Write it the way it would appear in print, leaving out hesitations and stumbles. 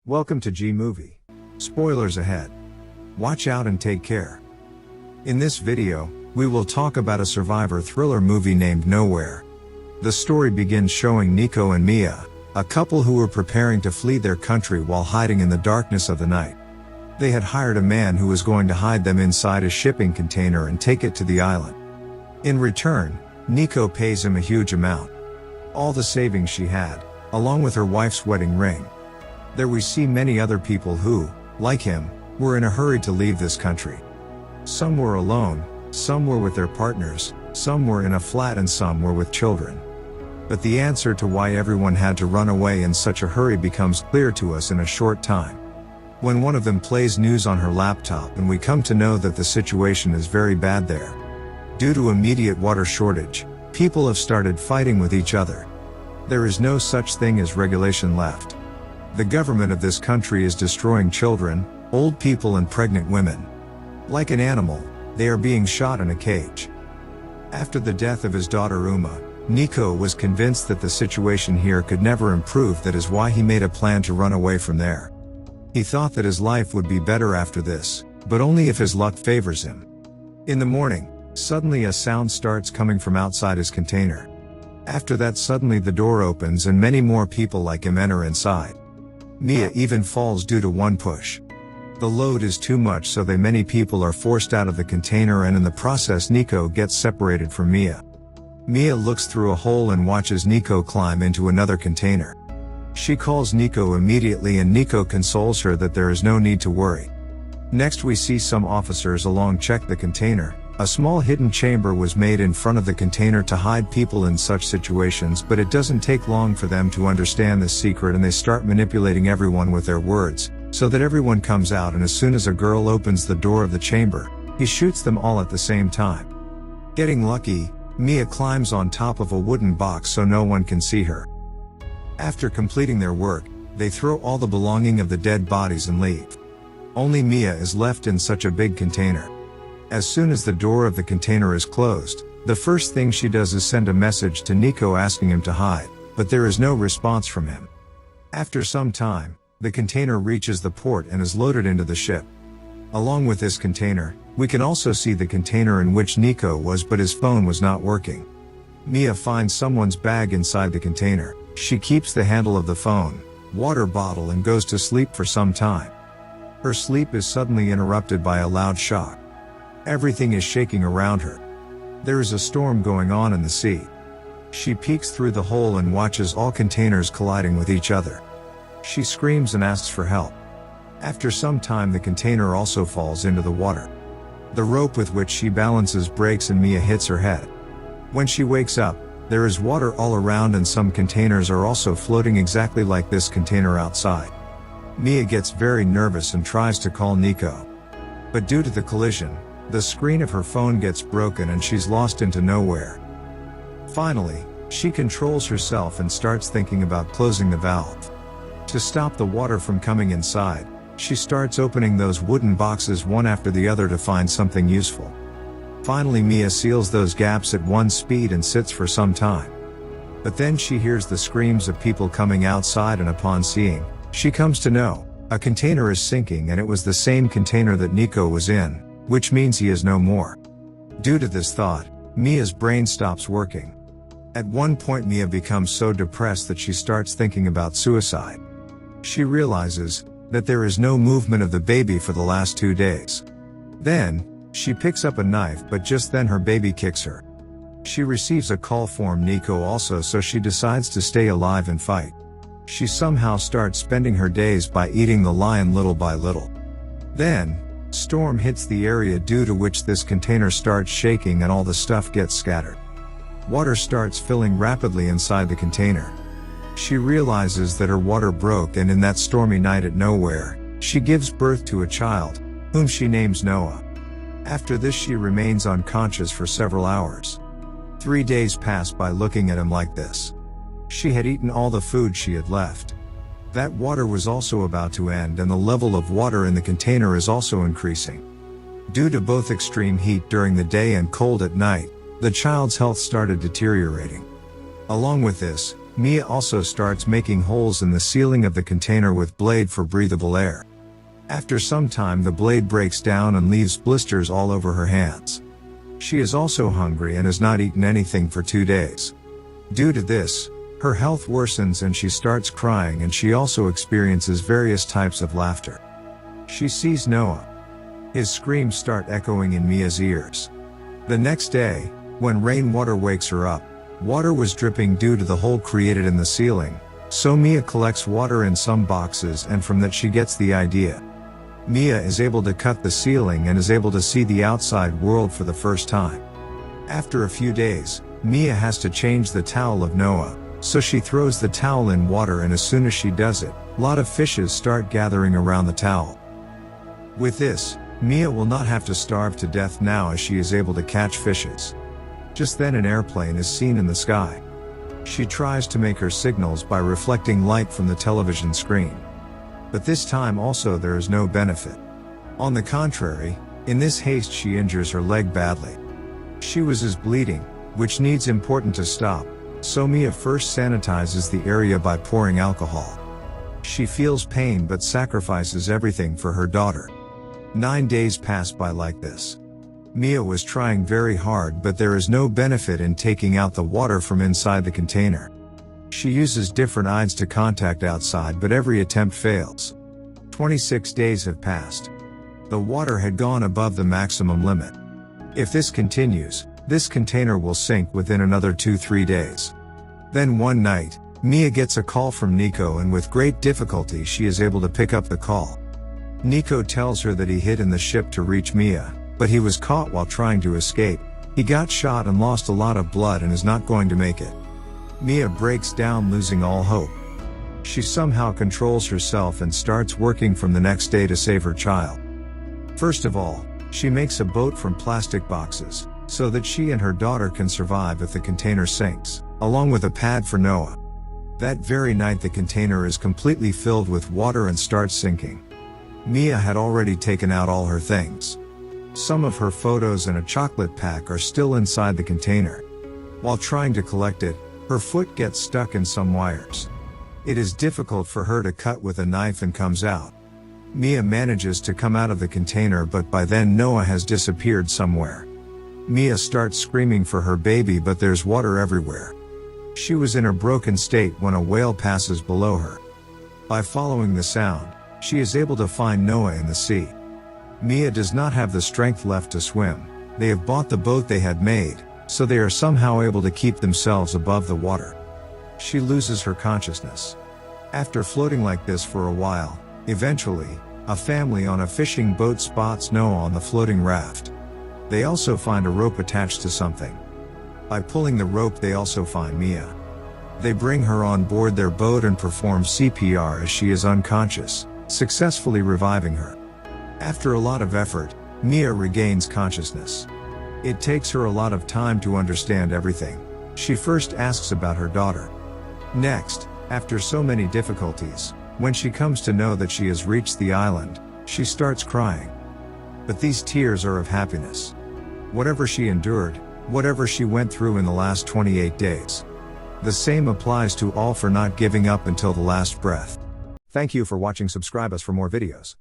Welcome to G Movie. Spoilers ahead. Watch out and take care. In this video, we will talk about a survivor thriller movie named Nowhere. The story begins showing Nico and Mia, a couple who were preparing to flee their country while hiding in the darkness of the night. They had hired a man who was going to hide them inside a shipping container and take it to the island. In return, Nico pays him a huge amount. All the savings she had, along with her wife's wedding ring. There we see many other people who, like him, were in a hurry to leave this country. Some were alone, some were with their partners, some were in a flat and some were with children. But the answer to why everyone had to run away in such a hurry becomes clear to us in a short time. When one of them plays news on her laptop and we come to know that the situation is very bad there. Due to immediate water shortage, people have started fighting with each other. There is no such thing as regulation left. The government of this country is destroying children, old people and pregnant women. Like an animal, they are being shot in a cage. After the death of his daughter Uma, Nico was convinced that the situation here could never improve. That is why he made a plan to run away from there. He thought that his life would be better after this, but only if his luck favors him. In the morning, suddenly a sound starts coming from outside his container. After that, suddenly the door opens and many more people like him enter inside. Mia even falls due to one push. The load is too much, so many people are forced out of the container, and in the process Nico gets separated from Mia. Mia looks through a hole and watches Nico climb into another container. She calls Nico immediately and Nico consoles her that there is no need to worry. Next we see some officers along check the container. A small hidden chamber was made in front of the container to hide people in such situations, but it doesn't take long for them to understand this secret and they start manipulating everyone with their words, so that everyone comes out, and as soon as a girl opens the door of the chamber, he shoots them all at the same time. Getting lucky, Mia climbs on top of a wooden box so no one can see her. After completing their work, they throw all the belonging of the dead bodies and leave. Only Mia is left in such a big container. As soon as the door of the container is closed, the first thing she does is send a message to Nico asking him to hide, but there is no response from him. After some time, the container reaches the port and is loaded into the ship. Along with this container, we can also see the container in which Nico was, but his phone was not working. Mia finds someone's bag inside the container. She keeps the handle of the phone, water bottle and goes to sleep for some time. Her sleep is suddenly interrupted by a loud shock. Everything is shaking around her. There is a storm going on in the sea. She peeks through the hole and watches all containers colliding with each other. She screams and asks for help. After some time the container also falls into the water. The rope with which she balances breaks and Mia hits her head. When she wakes up, there is water all around and some containers are also floating exactly like this container outside. Mia gets very nervous and tries to call Nico. But due to the collision, the screen of her phone gets broken and she's lost into nowhere. Finally, she controls herself and starts thinking about closing the valve. To stop the water from coming inside, she starts opening those wooden boxes one after the other to find something useful. Finally Mia seals those gaps at one speed and sits for some time. But then she hears the screams of people coming outside, and upon seeing, she comes to know, a container is sinking and it was the same container that Nico was in, which means he is no more. Due to this thought, Mia's brain stops working. At one point Mia becomes so depressed that she starts thinking about suicide. She realizes that there is no movement of the baby for the last 2 days. Then, she picks up a knife, but just then her baby kicks her. She receives a call from Nico also, so she decides to stay alive and fight. She somehow starts spending her days by eating the lion little by little. Then, storm hits the area, due to which this container starts shaking and all the stuff gets scattered. Water starts filling rapidly inside the container. She realizes that her water broke, and in that stormy night at Nowhere, she gives birth to a child, whom she names Noah. After this she remains unconscious for several hours. 3 days pass by looking at him like this. She had eaten all the food she had left. That water was also about to end, and the level of water in the container is also increasing. Due to both extreme heat during the day and cold at night, the child's health started deteriorating. Along with this, Mia also starts making holes in the ceiling of the container with blade for breathable air. After some time the blade breaks down and leaves blisters all over her hands. She is also hungry and has not eaten anything for 2 days. Due to this, her health worsens and she starts crying, and she also experiences various types of laughter. She sees Noah. His screams start echoing in Mia's ears. The next day, when rainwater wakes her up, water was dripping due to the hole created in the ceiling, so Mia collects water in some boxes, and from that she gets the idea. Mia is able to cut the ceiling and is able to see the outside world for the first time. After a few days, Mia has to change the towel of Noah, so she throws the towel in water, and as soon as she does it, a lot of fishes start gathering around the towel. With this, Mia will not have to starve to death now, as she is able to catch fishes. Just then an airplane is seen in the sky. She tries to make her signals by reflecting light from the television screen. But this time also there is no benefit. On the contrary, in this haste she injures her leg badly. She is bleeding, which needs important to stop, so Mia first sanitizes the area by pouring alcohol. She feels pain but sacrifices everything for her daughter. 9 days pass by like this. Mia was trying very hard, but there is no benefit in taking out the water from inside the container. She uses different aids to contact outside, but every attempt fails. 26 days have passed. The water had gone above the maximum limit. If this continues, this container will sink within another 2-3 days. Then one night, Mia gets a call from Nico, and with great difficulty she is able to pick up the call. Nico tells her that he hid in the ship to reach Mia, but he was caught while trying to escape. He got shot and lost a lot of blood and is not going to make it. Mia breaks down, losing all hope. She somehow controls herself and starts working from the next day to save her child. First of all, she makes a boat from plastic boxes, so that she and her daughter can survive if the container sinks, along with a pad for Noah. That very night the container is completely filled with water and starts sinking. Mia had already taken out all her things. Some of her photos and a chocolate pack are still inside the container. While trying to collect it, her foot gets stuck in some wires. It is difficult for her to cut with a knife and comes out. Mia manages to come out of the container, but by then Noah has disappeared somewhere. Mia starts screaming for her baby, but there's water everywhere. She was in a broken state when a whale passes below her. By following the sound, she is able to find Noah in the sea. Mia does not have the strength left to swim. They have bought the boat they had made, so they are somehow able to keep themselves above the water. She loses her consciousness. After floating like this for a while, eventually, a family on a fishing boat spots Noah on the floating raft. They also find a rope attached to something. By pulling the rope they also find Mia. They bring her on board their boat and perform CPR as she is unconscious, successfully reviving her. After a lot of effort, Mia regains consciousness. It takes her a lot of time to understand everything. She first asks about her daughter. Next, after so many difficulties, when she comes to know that she has reached the island, she starts crying. But these tears are of happiness. Whatever she endured, whatever she went through in the last 28 days. The same applies to all for not giving up until the last breath. Thank you for watching. Subscribe us for more videos.